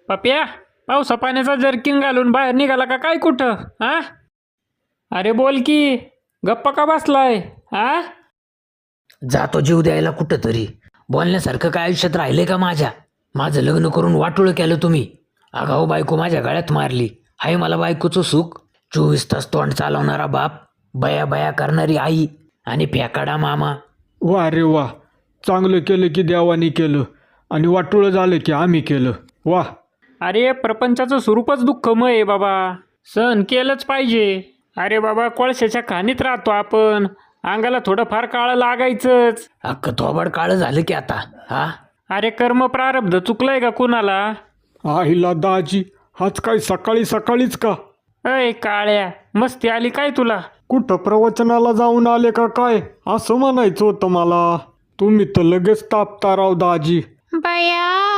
पप्या, पावसा पाण्याचा जर्किंग घालून बाहेर निघाला का काय कुठं? हा, अरे बोल की, गप्पा का बसलाय? हा, जातो जीव द्यायला कुठं तरी. बोलण्यासारखं काय आयुष्यात राहिलंय का माझ्या? माझं लग्न करून वाटोळं केलं तुम्ही. आगाऊ बायको माझ्या गळ्यात मारली. हाय मला बायकोचं सुख. 24 तास तोंड चालवणारा बाप, बया बया करणारी आई आणि फेकाडा मामा. वा रे वा, चांगलं केलं की देवानी केलं आणि वाटोळं झालं की आम्ही केलं. वा. अरे प्रपंचाचं स्वरूपच दुःखमय आहे बाबा, सहन केलंच पाहिजे. अरे बाबा, कोळशाच्या खाणीत राहतो आपण, अंगाला थोडंफार काळं लागायचंच. अख्खं थोबाड काळं झालं की आता. हा, अरे कर्म प्रारब्ध चुकलंय का कुणाला? आईला दाजी, आज काय सकाळी सकाळीच का? अय काळ्या, मस्ती आली काय तुला? कुठं प्रवचनाला जाऊन आले का काय असं म्हणायचं होतं मला. तुम्ही तर लगेच तापता राव दाजी. बया